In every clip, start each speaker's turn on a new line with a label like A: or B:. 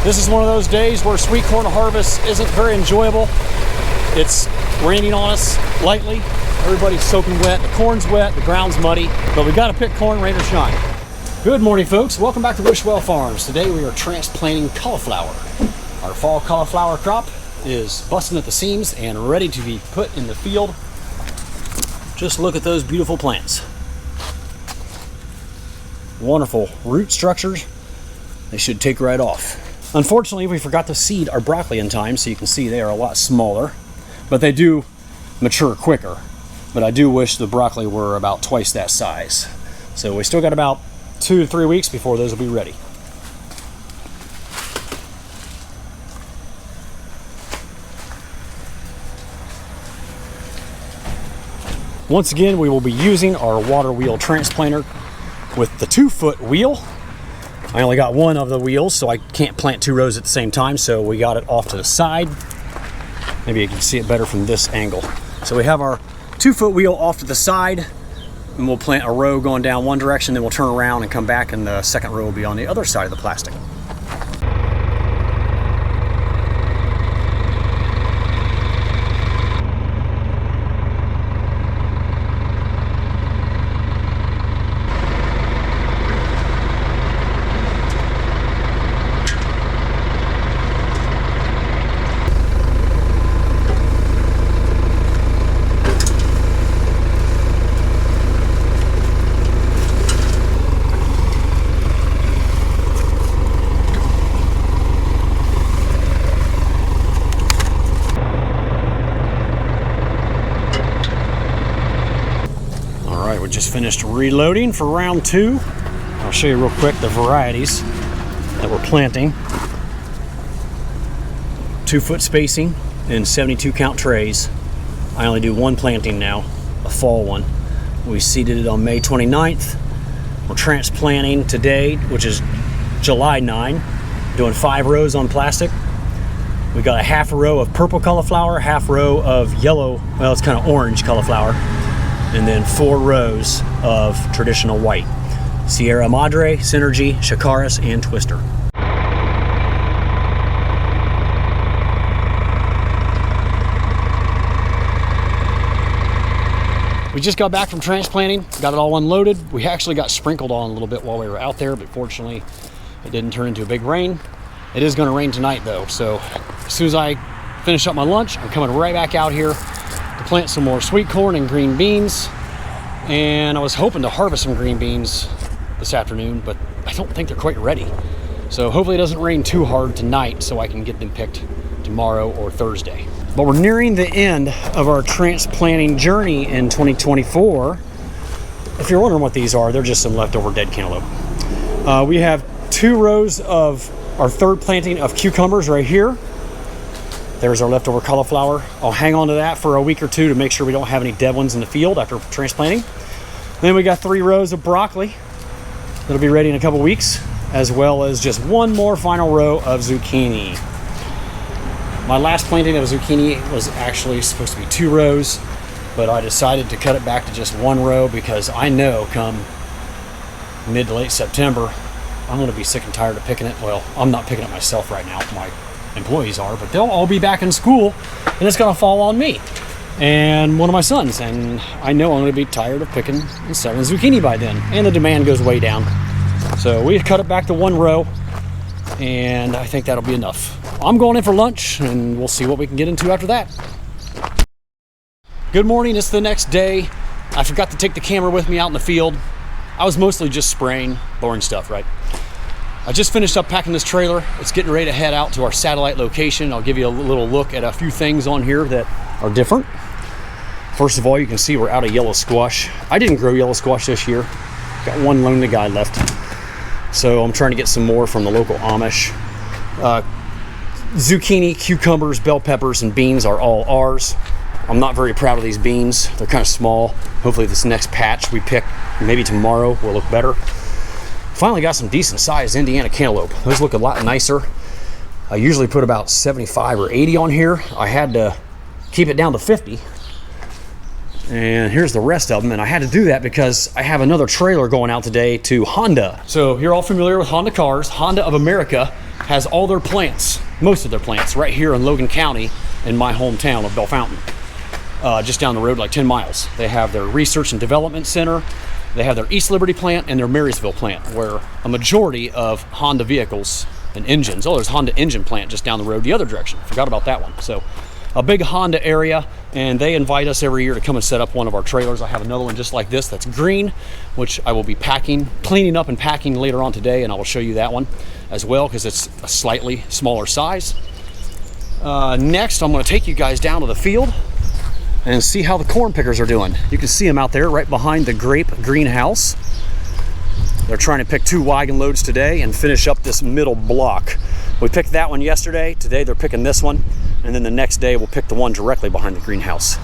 A: This is one of those days where sweet corn harvest isn't very enjoyable. It's raining on us lightly. Everybody's soaking wet. The corn's wet, the ground's muddy, but we gotta pick corn, rain or shine. Good morning, folks. Welcome back to Wishwell Farms. Today we are transplanting cauliflower. Our fall cauliflower crop is busting at the seams and ready to be put in the field. Just look at those beautiful plants. Wonderful root structures. They should take right off. Unfortunately, we forgot to seed our broccoli in time, so you can see they are a lot smaller, but they do mature quicker. But I do wish the broccoli were about twice that size. So we still got about 2 to 3 weeks before those will be ready. Once again, we will be using our water wheel transplanter with the 2-foot wheel. I only got one of the wheels, so I can't plant 2 rows at the same time, so we got it off to the side. Maybe you can see it better from this angle. So we have our 2-foot wheel off to the side, and we'll plant a row going down one direction, then we'll turn around and come back, and the second row will be on the other side of the plastic. Just finished reloading for round 2. I'll show you real quick the varieties that we're planting. 2-foot spacing in 72 count trays. I only do one planting now, a fall one. We seeded it on May 29th. We're transplanting today, which is July 9, doing 5 rows on plastic. We got a half a row of purple cauliflower, half row of yellow, well, it's kind of orange cauliflower, and then 4 rows of traditional white. Sierra Madre, Synergy, Chacaris, and Twister. We just got back from transplanting, got it all unloaded. We actually got sprinkled on a little bit while we were out there, but fortunately it didn't turn into a big rain. It is gonna rain tonight though, so as soon as I finish up my lunch, I'm coming right back out here to plant some more sweet corn and green beans. And I was hoping to harvest some green beans this afternoon, but I don't think they're quite ready. So hopefully it doesn't rain too hard tonight so I can get them picked tomorrow or Thursday. But we're nearing the end of our transplanting journey in 2024. If you're wondering what these are, they're just some leftover dead cantaloupe. We have 2 rows of our 3rd planting of cucumbers right here. There's our leftover cauliflower. I'll hang on to that for a week or 2 to make sure we don't have any dead ones in the field after transplanting. Then we got 3 rows of broccoli that'll be ready in a couple weeks, as well as just 1 more final row of zucchini. My last planting of zucchini was actually supposed to be 2 rows, but I decided to cut it back to just 1 row because I know come mid to late September, I'm gonna be sick and tired of picking it. Well, I'm not picking it myself right now. My employees are, but they'll all be back in school and it's gonna fall on me and one of my sons, and I know I'm gonna be tired of picking and selling zucchini by then, and the demand goes way down. So we cut it back to 1 row, and I think that'll be enough. I'm going in for lunch and we'll see what we can get into after that. Good morning, it's the next day. I forgot to take the camera with me out in the field. I was mostly just spraying, boring stuff, right? I just finished up packing this trailer. It's getting ready to head out to our satellite location. I'll give you a little look at a few things on here that are different. First of all, you can see we're out of yellow squash. I didn't grow yellow squash this year. Got one lonely guy left. So I'm trying to get some more from the local Amish. Zucchini, cucumbers, bell peppers, and beans are all ours. I'm not very proud of these beans. They're kind of small. Hopefully this next patch we pick, maybe tomorrow, will look better. Finally got some decent sized Indiana cantaloupe. Those look a lot nicer. I usually put about 75 or 80 on here. I had to keep it down to 50 And here's the rest of them. And I had to do that because I have another trailer going out today to Honda. So you're all familiar with Honda cars. Honda of America has all their plants, most of their plants, right here in Logan County in my hometown of Bellefontaine. Just down the road, like 10 miles. They have their research and development center. They have their East Liberty plant and their Marysville plant, where a majority of Honda vehicles and engines. Oh, there's a Honda engine plant just down the road the other direction. Forgot about that one. So a big Honda area, and they invite us every year to come and set up one of our trailers. I have another one just like this that's green, which I will be cleaning up and packing later on today, and I will show you that one as well because it's a slightly smaller size. Next, I'm going to take you guys down to the field and see how the corn pickers are doing. You can see them out there right behind the grape greenhouse. They're trying to pick 2 wagon loads today and finish up this middle block. We picked that one yesterday. Today they're picking this one, and then the next day we'll pick the one directly behind the greenhouse.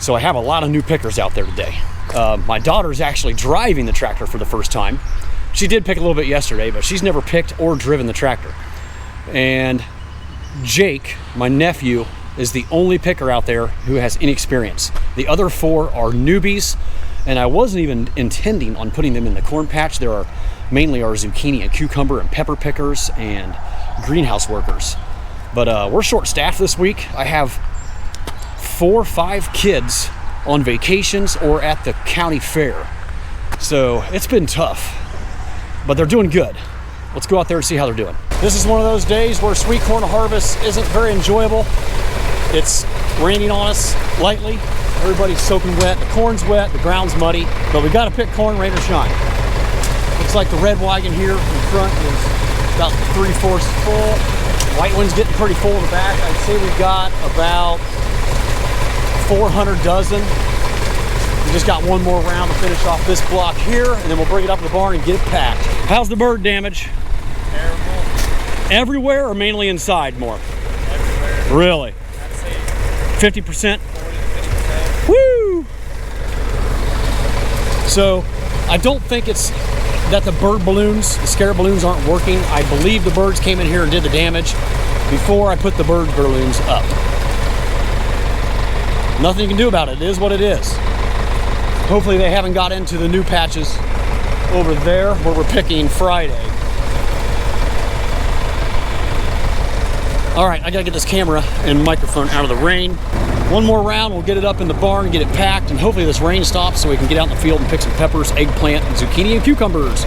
A: So I have a lot of new pickers out there today. My daughter's actually driving the tractor for the first time. She did pick a little bit yesterday, but she's never picked or driven the tractor. And Jake, my nephew, is the only picker out there who has any experience. The other 4 are newbies, and I wasn't even intending on putting them in the corn patch. There are mainly our zucchini and cucumber and pepper pickers and greenhouse workers. But we're short-staffed this week. I have 4 or 5 kids on vacations or at the county fair. So it's been tough, but they're doing good. Let's go out there and see how they're doing. This is one of those days where sweet corn harvest isn't very enjoyable. It's raining on us lightly. Everybody's soaking wet. The corn's wet, the ground's muddy, but we got to pick corn, rain or shine. Looks like the red wagon here in front is about 3/4 full. White one's getting pretty full in the back. I'd say we got about 400 dozen. We just got one more round to finish off this block here, and then we'll bring it up to the barn and get it packed. How's the bird damage?
B: Terrible.
A: Everywhere or mainly inside more?
B: Everywhere.
A: Really?
B: I'd say
A: 50%?
B: 40 to 50%.
A: Woo! So I don't think it's that the bird balloons, the scare balloons aren't working. I believe the birds came in here and did the damage before I put the bird balloons up. Nothing you can do about it. It is what it is. Hopefully they haven't got into the new patches over there where we're picking Friday. All right, I gotta get this camera and microphone out of the rain. One more round, we'll get it up in the barn, get it packed, and hopefully this rain stops so we can get out in the field and pick some peppers, eggplant, and zucchini and cucumbers.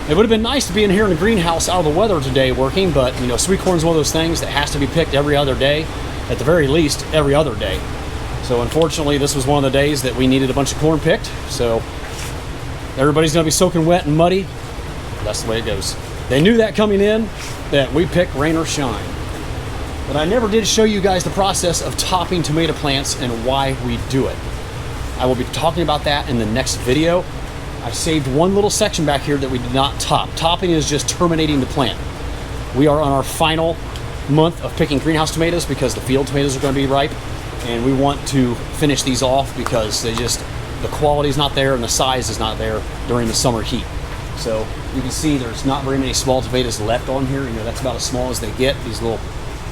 A: It would have been nice to be in here in the greenhouse out of the weather today working, but you know, sweet corn's one of those things that has to be picked every other day, at the very least every other day. So unfortunately, this was one of the days that we needed a bunch of corn picked. So everybody's gonna be soaking wet and muddy. That's the way it goes. They knew that coming in, that we pick rain or shine. But I never did show you guys the process of topping tomato plants and why we do it. I will be talking about that in the next video. I saved one little section back here that we did not top. Topping is just terminating the plant. We are on our final month of picking greenhouse tomatoes because the field tomatoes are going to be ripe, and we want to finish these off because the quality is not there and the size is not there during the summer heat. So you can see there's not very many small tomatoes left on here. You know, that's about as small as they get, these little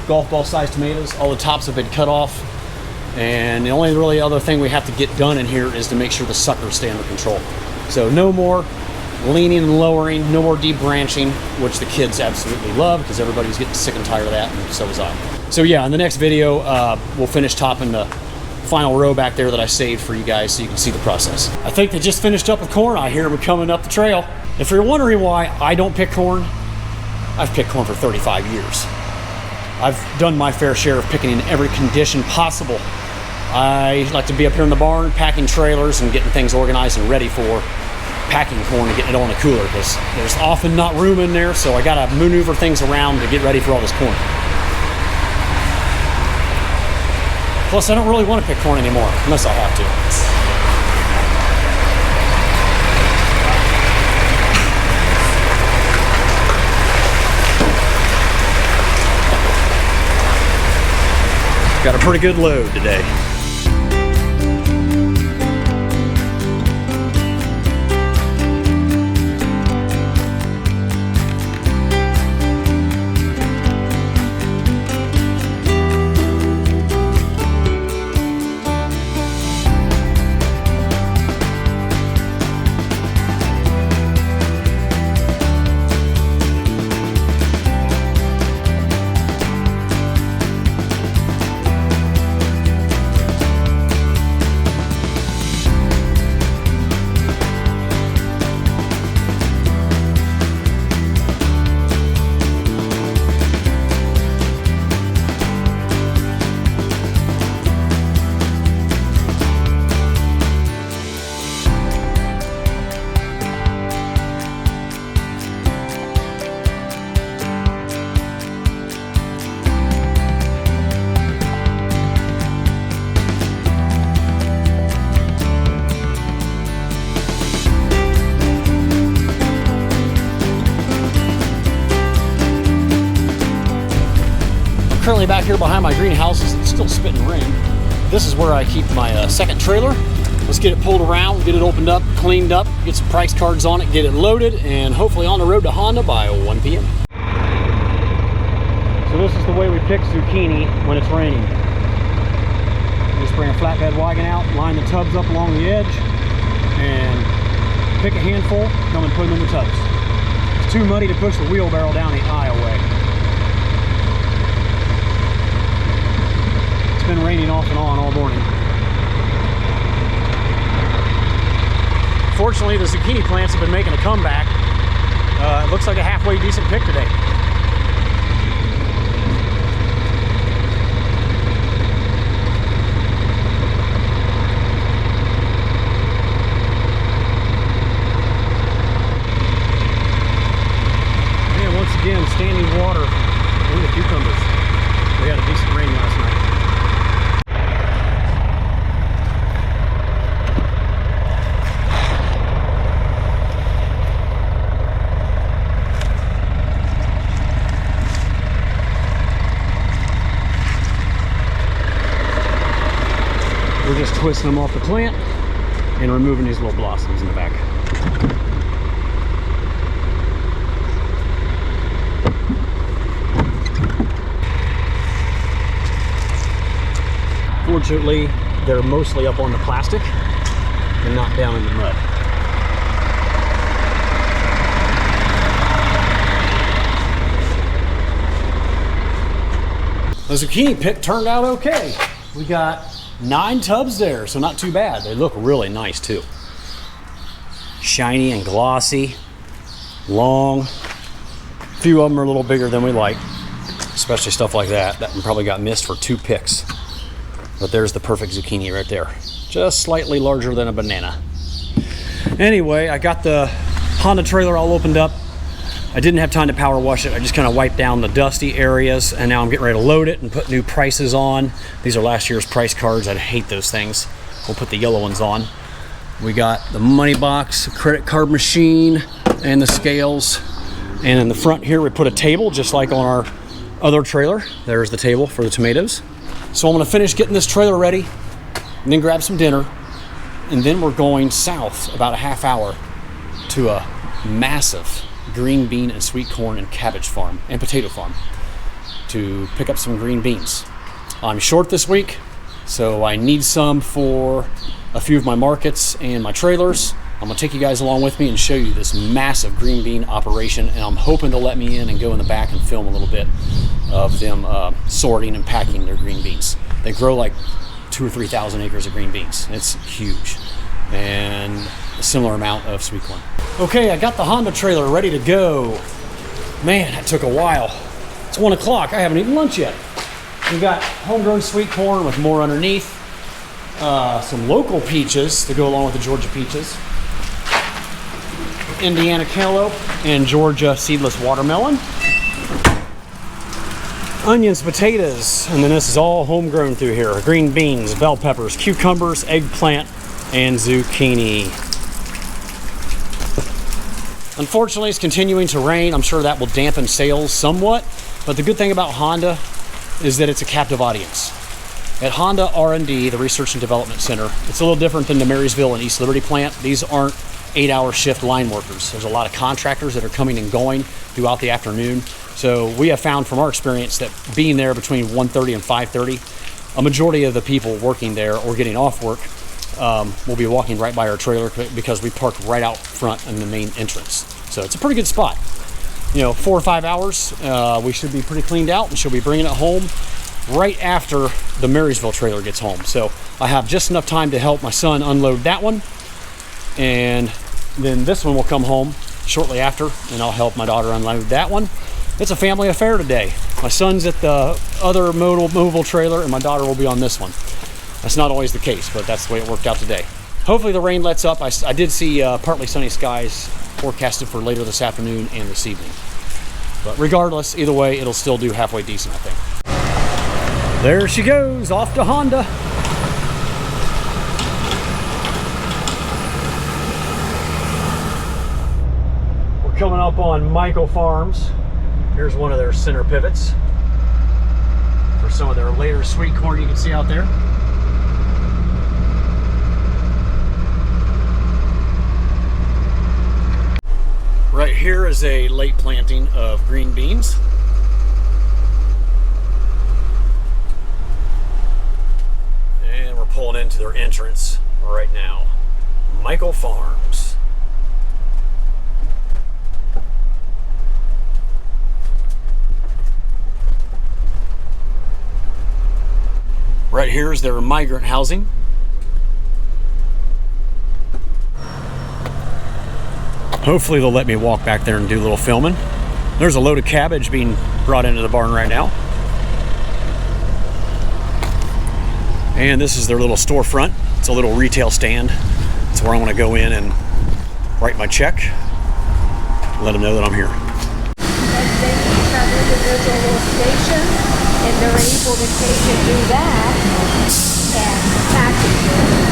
A: golf ball sized tomatoes. All the tops have been cut off, and the only really other thing we have to get done in here is to make sure the suckers stay under control. So no more leaning and lowering, no more deep branching, which the kids absolutely love because everybody's getting sick and tired of that, and so was I. So yeah, in the next video, we'll finish topping the final row back there that I saved for you guys so you can see the process. I think they just finished up with corn. I hear them coming up the trail. If you're wondering why I don't pick corn, I've picked corn for 35 years. I've done my fair share of picking in every condition possible. I like to be up here in the barn, packing trailers and getting things organized and ready for packing corn and getting it on the cooler because there's often not room in there, so I gotta maneuver things around to get ready for all this corn. Plus, I don't really want to pick corn anymore, unless I have to. Got a pretty good load today. Currently back here behind my greenhouses, it's still spitting rain. This is where I keep my second trailer. Let's get it pulled around, get it opened up, cleaned up, get some price cards on it, get it loaded, and hopefully on the road to Honda by 1 p.m. So this is the way we pick zucchini when it's raining. Just bring a flatbed wagon out, line the tubs up along the edge, and pick a handful, come and put them in the tubs. It's too muddy to push the wheelbarrow down the aisle way. It's been raining off and on all morning. Fortunately, the zucchini plants have been making a comeback. It looks like a halfway decent pick today. And once again, standing water in the cucumbers. We had a decent rain last night. We're just twisting them off the plant and removing these little blossoms in the back. Fortunately, they're mostly up on the plastic and not down in the mud. The zucchini pick turned out okay. We got 9 tubs there, so not too bad. They look really nice too. Shiny and glossy, long. A few of them are a little bigger than we like, especially stuff like that. That one probably got missed for 2 picks. But there's the perfect zucchini right there. Just slightly larger than a banana. Anyway, I got the Honda trailer all opened up. I didn't have time to power wash it. I just kind of wiped down the dusty areas, and now I'm getting ready to load it and put new prices on. These are last year's price cards. I hate those things. We'll put the yellow ones on. We got the money box, credit card machine, and the scales. And in the front here, we put a table just like on our other trailer. There's the table for the tomatoes. So I'm gonna finish getting this trailer ready and then grab some dinner. And then we're going south about a half hour to a massive green bean and sweet corn and cabbage farm and potato farm to pick up some green beans. I'm short this week, so I need some for a few of my markets and my trailers. I'm gonna take you guys along with me and show you this massive green bean operation, and I'm hoping to let me in and go in the back and film a little bit of them sorting and packing their green beans. They grow like 2,000 or 3,000 acres of green beans. It's huge. And a similar amount of sweet corn. Okay, I got the Honda trailer ready to go. Man, that took a while. It's 1 o'clock, I haven't eaten lunch yet. We got homegrown sweet corn with more underneath. Some local peaches to go along with the Georgia peaches. Indiana cantaloupe and Georgia seedless watermelon. Onions, potatoes, and then this is all homegrown through here. Green beans, bell peppers, cucumbers, eggplant, and zucchini. Unfortunately, it's continuing to rain. I'm sure that will dampen sales somewhat, but the good thing about Honda is that it's a captive audience. At Honda R&D, the Research and Development Center, it's a little different than the Marysville and East Liberty plant. These aren't 8-hour shift line workers. There's a lot of contractors that are coming and going throughout the afternoon. So we have found from our experience that being there between 1:30 and 5:30, a majority of the people working there or getting off work will be walking right by our trailer because we parked right out front in the main entrance. So it's a pretty good spot. 4 or 5 hours, we should be pretty cleaned out, and she'll be bringing it home right after the Marysville trailer gets home. So I have just enough time to help my son unload that one, and then this one will come home shortly after, and I'll help my daughter unload that one. It's a family affair today. My son's at the other movable trailer, and my daughter will be on this one. That's not always the case, but that's the way it worked out today. Hopefully the rain lets up. I did see partly sunny skies forecasted for later this afternoon and this evening. But regardless, either way, it'll still do halfway decent, I think. There she goes, off to Honda. We're coming up on Michael Farms. Here's one of their center pivots for some of their later sweet corn you can see out there. Right here is a late planting of green beans. And we're pulling into their entrance right now. Michael Farms. Right here is their migrant housing. Hopefully they'll let me walk back there and do a little filming. There's a load of cabbage being brought into the barn right now. And this is their little storefront. It's a little retail stand. It's where I want to go in and write my check. Let them know that I'm here.
C: And then you have individual little stations, and they're able to take and do that and package it.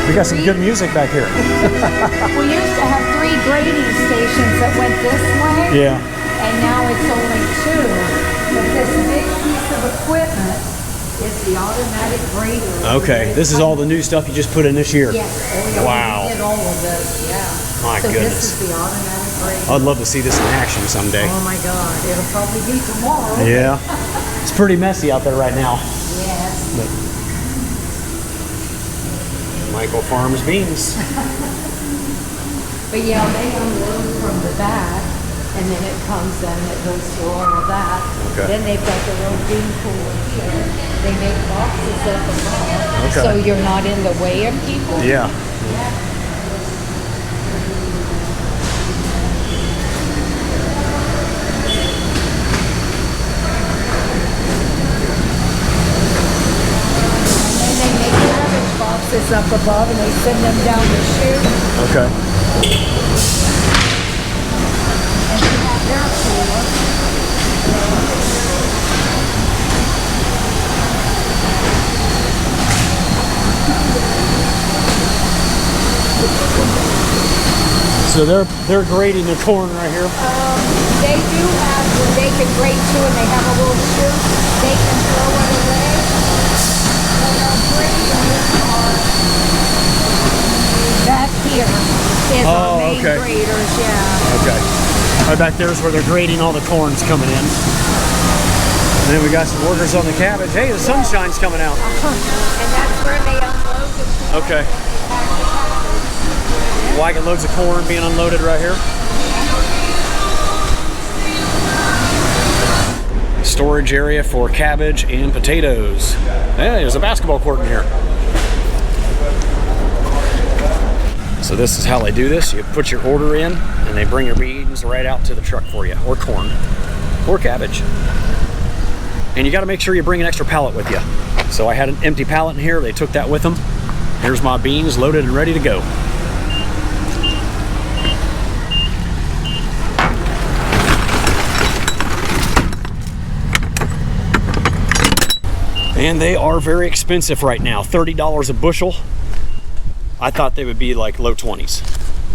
A: We got some good music back here.
C: We used to have 3 grading stations that went this way.
A: Yeah.
C: And now it's only 2. But this big piece of equipment is the automatic grader.
A: Okay, this is all the new stuff you just put in this year.
C: Yes. Oh, yeah,
A: wow.
C: we did all of this, yeah.
A: My
C: so
A: goodness.
C: This is the automatic grader.
A: I'd love to see this in action someday.
C: Oh my God, it'll probably be tomorrow.
A: Yeah. It's pretty messy out there right now.
C: Yes.
A: But Michael Farms beans.
C: But yeah, they unload from the back, and then it comes in, it goes through all of that.
A: Okay.
C: Then they've got their own bean cooler here. They make boxes at the bottom,
A: Okay.
C: so you're not in the way of people.
A: Yeah.
C: And they make cabbage boxes up above, and they send them down the chute.
A: Okay.
C: And they have their cooler.
A: So they're grading the corn right here.
C: They do have, they can grate too, and they have a little chute. They can throw it away. But our graders are back here is our main
A: okay.
C: graders, yeah.
A: Okay. Right back there is where they're grading all the corns coming in. And then we got some workers on the cabbage. Hey, the sunshine's coming out.
C: And that's where they unload the corn.
A: Okay. Wagon loads of corn being unloaded right here. Storage area for cabbage and potatoes. Hey, there's a basketball court in here. So this is how they do this. You put your order in and they bring your beans right out to the truck for you, or corn, or cabbage. And you got to make sure you bring an extra pallet with you. So I had an empty pallet in here. They took that with them. Here's my beans loaded and ready to go. And they are very expensive right now, $30 a bushel. I thought they would be like low 20s.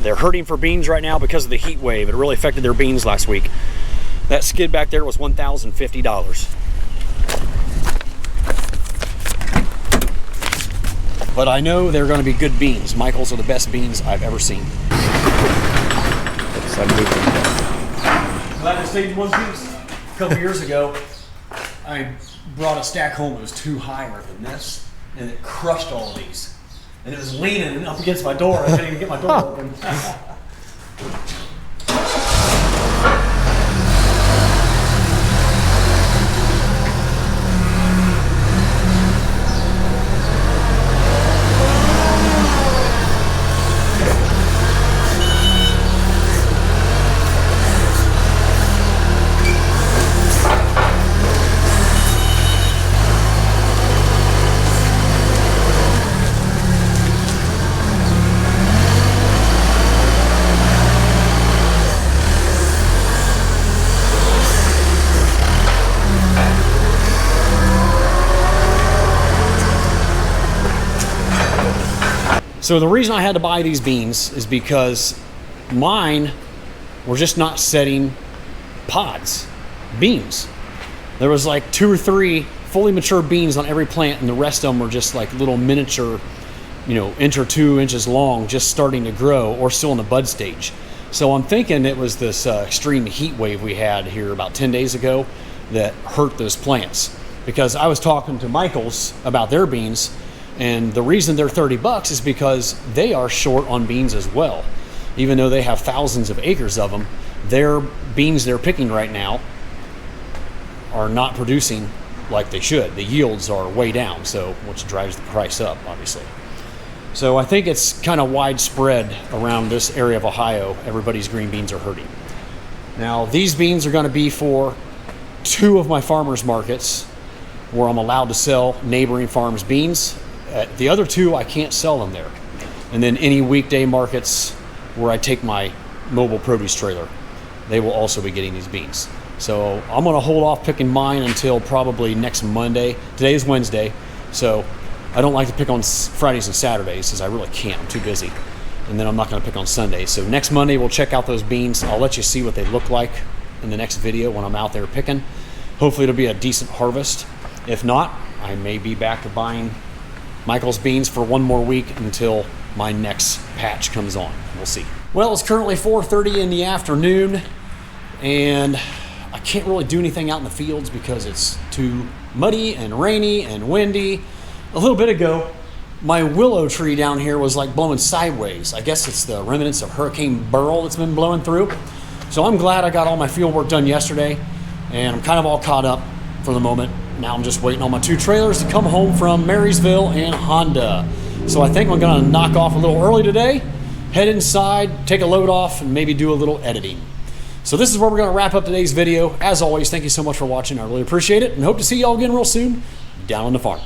A: They're hurting for beans right now because of the heat wave. It really affected their beans last week. That skid back there was $1,050. But I know they're going to be good beans. Michael's are the best beans I've ever seen. Glad I stayed in one piece. A couple years ago, I brought a stack home that was too higher than this, and it crushed all of these. And it was leaning up against my door. I couldn't even get my door open. So the reason I had to buy these beans is because mine were just not setting pods, beans. There was like 2 or 3 fully mature beans on every plant, and the rest of them were just like little miniature, inch or 2 inches long, just starting to grow or still in the bud stage. So I'm thinking it was this extreme heat wave we had here about 10 days ago that hurt those plants. Because I was talking to Michael's about their beans, and the reason they're $30 is because they are short on beans as well. Even though they have thousands of acres of them, their beans they're picking right now are not producing like they should. The yields are way down, so which drives the price up, obviously. So I think it's kind of widespread around this area of Ohio. Everybody's green beans are hurting. Now, these beans are going to be for 2 of my farmers markets where I'm allowed to sell neighboring farms' beans. The other 2, I can't sell them there. And then any weekday markets where I take my mobile produce trailer, they will also be getting these beans. So I'm gonna hold off picking mine until probably next Monday. Today is Wednesday, so I don't like to pick on Fridays and Saturdays because I really can't, I'm too busy. And then I'm not gonna pick on Sundays. So next Monday we'll check out those beans. I'll let you see what they look like in the next video when I'm out there picking. Hopefully it'll be a decent harvest. If not, I may be back to buying Michael's beans for 1 more week until my next patch comes on. We'll see. Well, it's currently 4:30 in the afternoon, and I can't really do anything out in the fields because it's too muddy and rainy and windy. A little bit ago, my willow tree down here was like blowing sideways. I guess it's the remnants of Hurricane Beryl that's been blowing through. So I'm glad I got all my field work done yesterday, and I'm kind of all caught up for the moment. Now I'm just waiting on my 2 trailers to come home from Marysville and Honda. So I think I'm gonna knock off a little early today, head inside, take a load off, and maybe do a little editing. So this is where we're gonna wrap up today's video. As always, thank you so much for watching. I really appreciate it, and hope to see y'all again real soon down on the farm.